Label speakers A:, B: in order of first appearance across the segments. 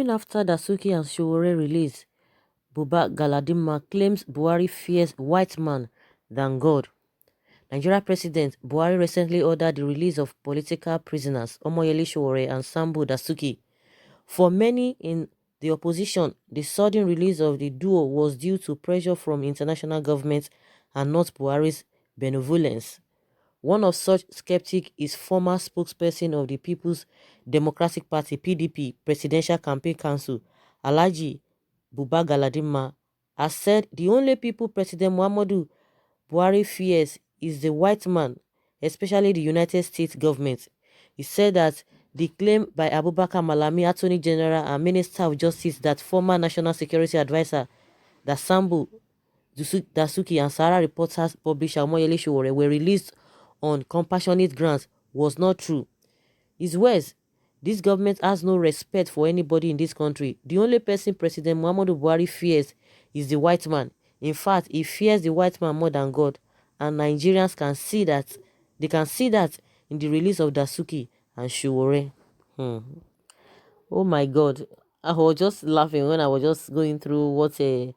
A: Coming after Dasuki and Sowore release, Buba Galadima claims Buhari fears white man than God. Nigeria President Buhari recently ordered the release of political prisoners Omoyele Sowore and Sambo Dasuki. For many in the opposition, the sudden release of the duo was due to pressure from international governments and not Buhari's benevolence. One of such skeptics is former spokesperson of the People's Democratic Party (PDP) Presidential Campaign Council, Alhaji Buba Galadima, has said the only people President Muhammadu Buhari fears is the white man, especially the United States government. He said that the claim by Abubakar Malami, Attorney General and Minister of Justice, that former National Security Advisor that Sambu Dasuki and Sahara Reporters publisher Omoyele Sowore were released on compassionate grounds was not true. His words, this government has no respect for anybody in this country. The only person President Muhammadu Buhari fears is the white man. In fact, he fears the white man more than God. And Nigerians can see that. They can see that in the release of Dasuki and Sowore. Oh my God. I was just laughing when I was just going through what Buba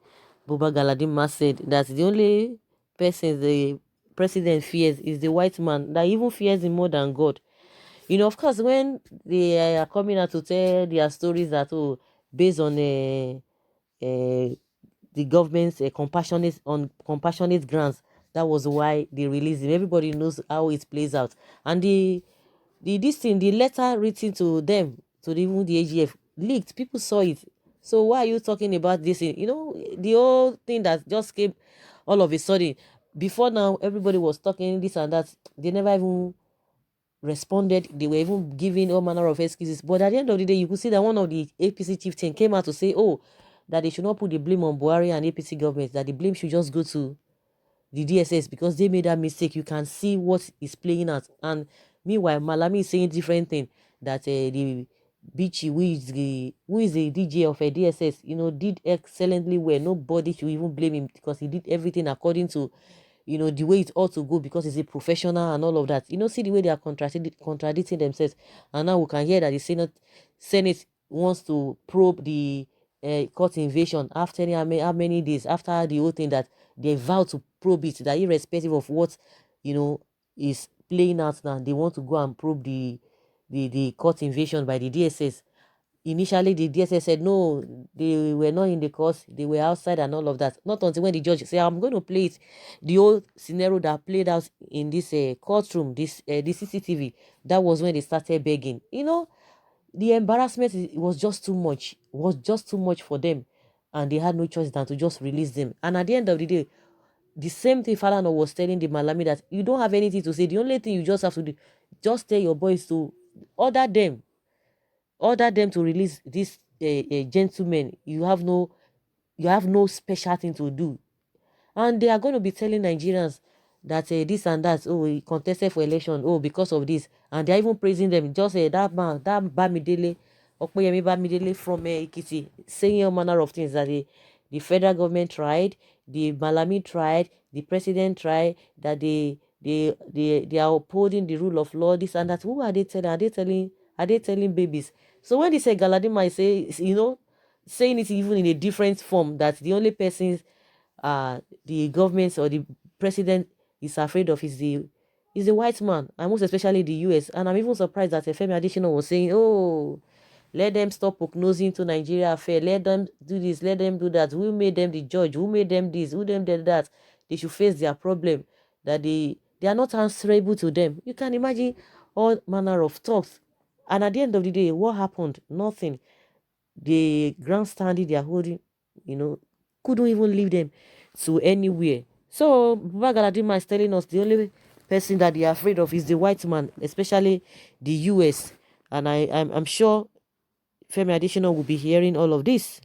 A: Galadima said, that the only person the president fears is the white man, that even fears him more than God. You know, of course, when they are coming out to tell their stories that, oh, based on the government's compassionate grants, that was why they released him. Everybody knows how it plays out. And the letter written to them, to even the AGF, leaked. People saw it. So why are you talking about this thing? You know, the whole thing that just came all of a sudden. Before now, everybody was talking this and that. They never even responded. They were even giving all manner of excuses. But at the end of the day, you could see that one of the APC chieftain came out to say, oh, that they should not put the blame on Buhari and APC government, that the blame should just go to the DSS because they made that mistake. You can see what is playing out. And meanwhile, Malami is saying different thing, that the Bichi, who is the DJ of a DSS, you know, did excellently well. Nobody should even blame him because he did everything according to, you know, the way it ought to go, because he's a professional and all of that. You know, see the way they are contradicting themselves. And now we can hear that the Senate wants to probe the court invasion after how many days after the whole thing, that they vow to probe it, that irrespective of what, you know, is playing out now, they want to go and probe the court invasion by the DSS. Initially, the DSS said no, they were not in the course, they were outside and all of that. Not until when the judge said, I'm going to play it, the whole scenario that played out in this courtroom, the CCTV, that was when they started begging. You know, the embarrassment was just too much, for them. And they had no choice than to just release them. And at the end of the day, the same thing Falana was telling the Malami, that you don't have anything to say. The only thing you just have to do, just tell your boys to order them to release this gentleman. You have no special thing to do. And they are going to be telling Nigerians that this and that, oh, he contested for election, oh, because of this. And they're even praising them. Just that man, that Bamidele, Okpeyemi Bamidele from Ekiti, saying all manner of things, that the federal government tried, the Malami tried, the president tried, that they are upholding the rule of law, this and that. Who are they telling? Are they telling babies? So when they say Galadima, I say, you know, saying it even in a different form, that the only persons the government or the president is afraid of is the white man, and most especially the US. And I'm even surprised that Femi Adesina was saying, oh, let them stop prognosing to Nigeria affair, let them do this, let them do that. Who made them the judge? Who made them this? Who them did that? They should face their problem, that they are not answerable to them. You can imagine all manner of talks. And at the end of the day, what happened? Nothing. The grandstanding they are holding, you know, couldn't even leave them to anywhere. So Baba Galadima is telling us the only person that they are afraid of is the white man, especially the US. And I'm sure Femi Adesina will be hearing all of this.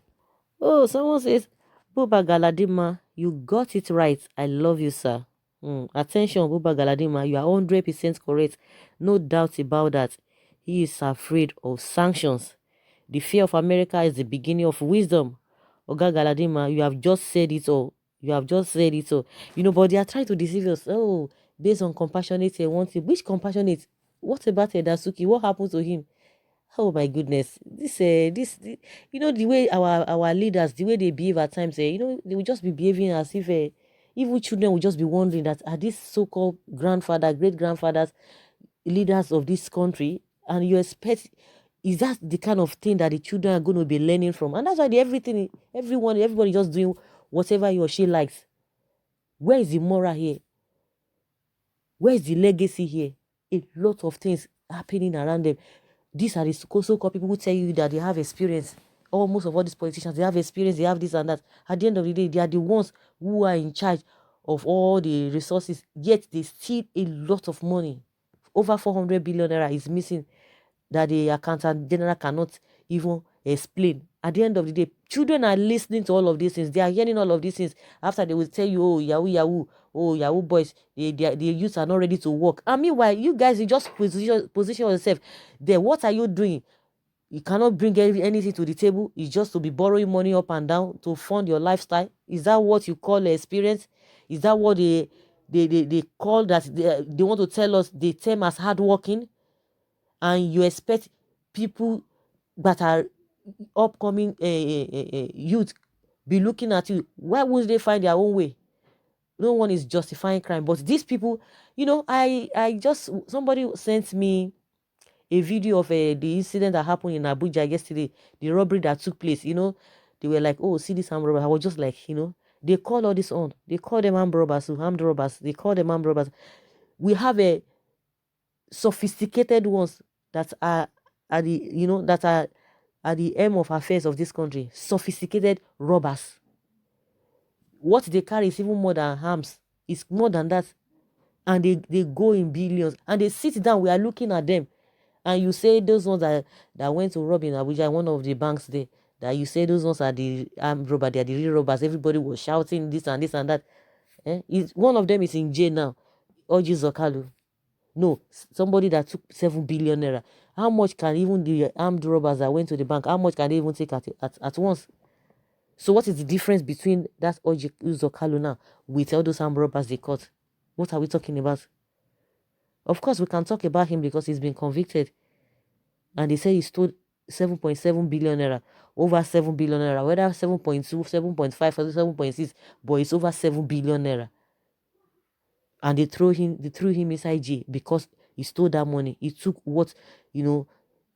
A: Oh, someone says, Baba Galadima, you got it right. I love you, sir. Attention, Baba Galadima, you are 100% correct. No doubt about that. He is afraid of sanctions. The fear of America is the beginning of wisdom. Oga Galadima, you have just said it all. You have just said it all. You know, but they are trying to deceive us. Oh, based on compassionate, which compassionate? What about Edasuki? What happened to him? Oh my goodness, you know, the way our leaders, the way they behave at times, you know, they will just be behaving as if even children will just be wondering that are these so-called grandfather, great grandfathers, leaders of this country, and you expect, is that the kind of thing that the children are going to be learning from? And that's why everybody just doing whatever he or she likes. Where is the moral here? Where is the legacy here? A lot of things happening around them. These are the so-called people who tell you that they have experience. Almost of all these politicians, they have experience, they have this and that. At the end of the day, they are the ones who are in charge of all the resources, yet they steal a lot of money. Over 400 billion naira is missing that the accountant general cannot even explain. At the end of the day, children are listening to all of these things. They are hearing all of these things. After they will tell you, oh, Yahoo, Yahoo, oh, Yahoo boys, the youths are not ready to work. And meanwhile, you guys, you just position yourself there. What are you doing? You cannot bring anything to the table. It's just to be borrowing money up and down to fund your lifestyle. Is that what you call experience? Is that what they call that they want to tell us, they term as hardworking? And you expect people that are upcoming youth be looking at you? Why wouldn't they find their own way? No one is justifying crime, but these people, you know, I just, somebody sent me a video of the incident that happened in Abuja yesterday, the robbery that took place. You know, they were like, oh, see this armed robber. I was just like, you know, they call all this on. They call them armed robbers, armed robbers. They call them armed robbers. We have a sophisticated ones that are at the, you know, that are at the aim of affairs of this country. Sophisticated robbers. What they carry is even more than arms. It's more than that. And they go in billions. And they sit down. We are looking at them. And you say those ones that went to rob in Abuja, one of the banks there, that you say those ones are the armed robbers, they are the real robbers. Everybody was shouting this and this and that. One of them is in jail now. Ğ0Đ. No, somebody that took 7 billion naira. How much can even the armed robbers that went to the bank, how much can they even take at once? So what is the difference between that Ğ0Đ now with all those armed robbers they caught? What are we talking about? Of course, we can talk about him because he's been convicted. And they say he stole 7.7 billion naira, over 7 billion naira, whether 7.2, 7.5, or 7.6, but it's over 7 billion naira. And they threw him inside jail because he stole that money. He took what, you know,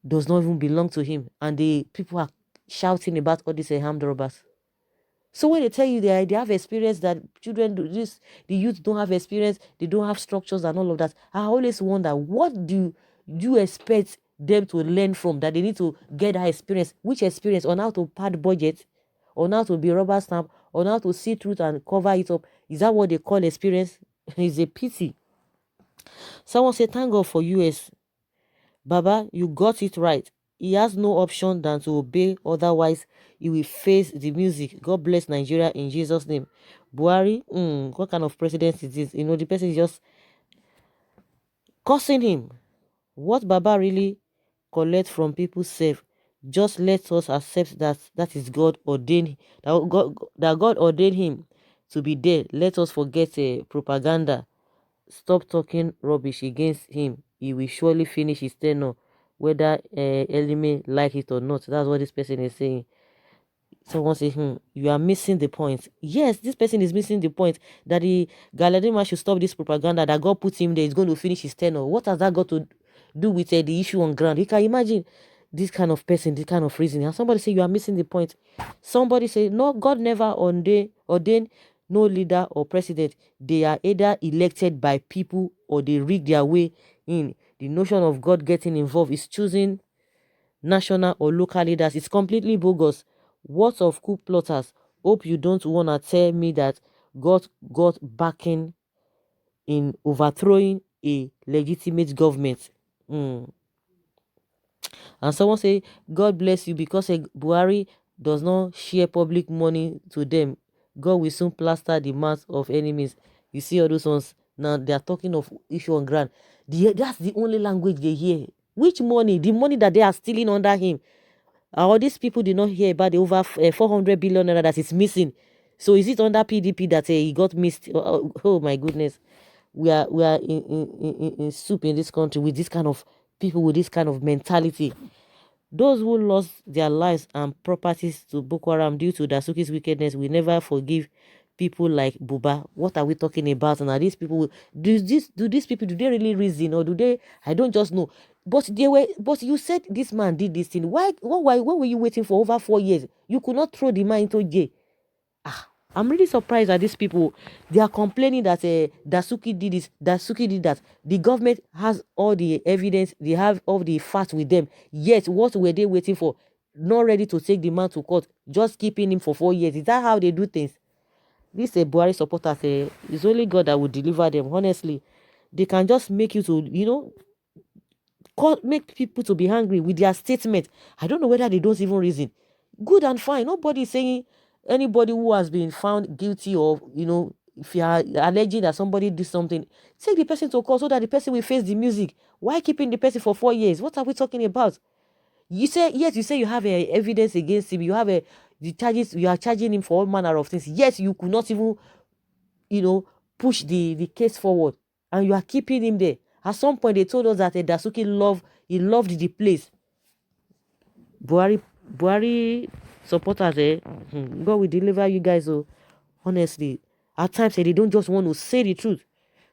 A: does not even belong to him. And the people are shouting about all these armed robbers. So when they tell you they have experience, that children do this, the youth don't have experience, they don't have structures and all of that, I always wonder, what do you expect them to learn from, that they need to get that experience? Which experience? On how to pad budget, on how to be rubber stamp, on how to see truth and cover it up? Is that what they call experience? It's a pity. Someone said, thank God for US. Baba, you got it right. He has no option than to obey, otherwise he will face the music. God bless Nigeria in Jesus' name. Buhari, what kind of president is this? You know, the person is just cursing him. What Baba really collect from people save, just let us accept that is God ordained, that God ordained him to be there. Let us forget propaganda. Stop talking rubbish against him. He will surely finish his tenure, whether Elime like it or not. That's what this person is saying. Someone say, you are missing the point. Yes, this person is missing the point, that the Galadima should stop this propaganda that God put him there. He's going to finish his tenure. What has that got to do with the issue on ground? You can imagine this kind of person, this kind of reasoning. And somebody say, you are missing the point. Somebody say, no, God never ordained no leader or president. They are either elected by people or they rig their way in. The notion of God getting involved is choosing national or local leaders. It's completely bogus. What of coup plotters? Hope you don't want to tell me that God got backing in overthrowing a legitimate government. And someone say, God bless you, because Buhari does not share public money to them. God will soon plaster the mouths of enemies. You see all those ones now, they are talking of issue on ground. That's the only language they hear. Which money? The money that they are stealing under him. All these people did not hear about the over 400 billion naira that is missing. So is it under PDP that he got missed? Oh my goodness. We are in soup in this country with this kind of people with this kind of mentality. Those who lost their lives and properties to Boko Haram due to Dasuki's wickedness will never forgive people like Buba. What are we talking about? And are these people, do these people, do they really reason, or do they, I don't just know. But they were, but you said this man did this thing. Why what were you waiting for over 4 years? You could not throw the man into jail. I'm really surprised that these people, they are complaining that Dasuki did this, Dasuki did that. The government has all the evidence, they have all the facts with them. Yet, what were they waiting for? Not ready to take the man to court, just keeping him for 4 years. Is that how they do things? This Buhari supporters, it's only God that will deliver them. Honestly, they can just make you to, make people to be angry with their statement. I don't know whether they don't even reason. Good and fine. Nobody is saying anybody who has been found guilty of, if you are alleging that somebody did something, take the person to court so that the person will face the music. Why keeping the person for 4 years? What are we talking about? You say, yes, you say you have evidence against him. You have the charges, you are charging him for all manner of things. Yes, you could not even, you know, push the case forward, and you are keeping him there. At some point, they told us that Dasuki loved the place. Buhari supporters, God will deliver you guys. Oh, honestly, at times they don't just want to say the truth.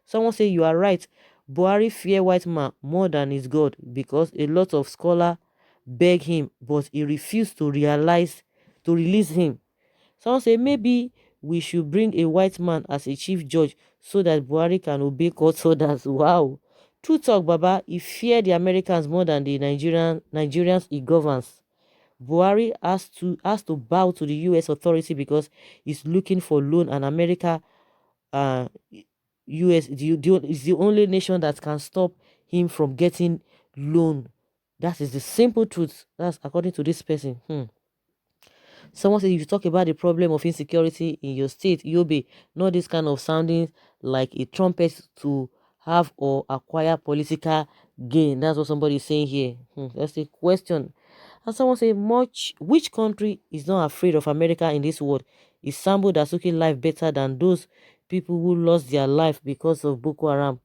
A: Someone say you are right. Buhari fear white man more than his God because a lot of scholars beg him, but he refused to release him. Someone say maybe we should bring a white man as a chief judge so that Buhari can obey court orders. Wow. True talk, Baba. He fear the Americans more than the Nigerians he governs. Buhari has to bow to the US authority because he's looking for loan, and America, uh US is the only nation that can stop him from getting loan. That is the simple truth. That's according to this person. Someone said you talk about the problem of insecurity in your state, Yobe, not this kind of sounding like a trumpet to have or acquire political gain. That's what somebody is saying here. That's a question. And someone say, which country is not afraid of America in this world? Is Sambo Dasuki life better than those people who lost their life because of Boko Haram?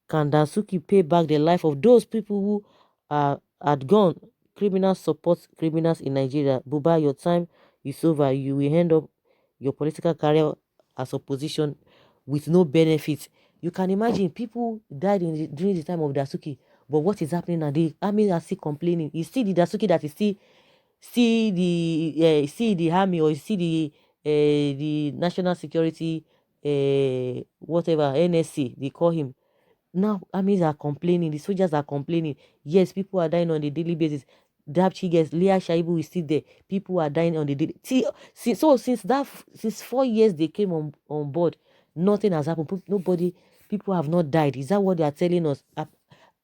A: Can Dasuki pay back the life of those people who had gone? Criminals support criminals in Nigeria. Buba, your time is over. You will end up your political career as opposition with no benefits. You can imagine people died during the time of Dasuki. But what is happening now? The army are still complaining. You see the Dasuki that is still see the army, or you see the national security, whatever, NSC they call him. Now armies are complaining, the soldiers are complaining. Yes, people are dying on a daily basis. That Chiges, Leah Shaibu is still there. People are dying on the daily. So since 4 years they came on board, nothing has happened. People have not died. Is that what they are telling us?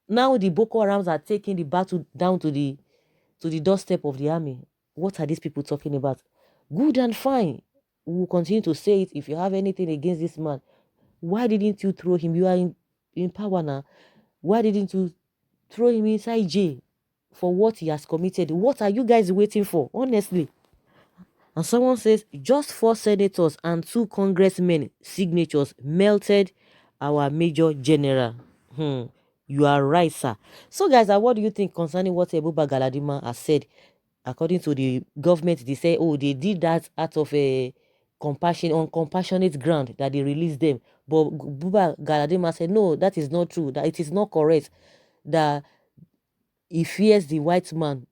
A: Now the Boko Harams are taking the battle down to the doorstep of the army. What are these people talking about? Good and fine. We will continue to say it. If you have anything against this man, why didn't you throw him? You are in power now. Why didn't you throw him inside jail for what he has committed? What are you guys waiting for? Honestly. And someone says, just 4 senators and 2 congressmen signatures melted our major general. You are right, sir. So, guys, what do you think concerning what Ebuba Galadima has said? According to the government, they say, oh, they did that out of a compassionate ground that they released them. But Buba Galadima said, no, that is not true. That it is not correct. That he fears the white man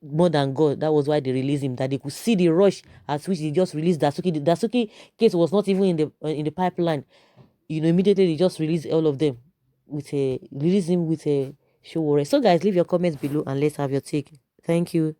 A: more than God. That was why they released him. That they could see the rush at which they just released Dasuki. The Dasuki case was not even in the pipeline. Immediately they just released all of them release him with a show warrant. So guys, leave your comments below and let's have your take. Thank you.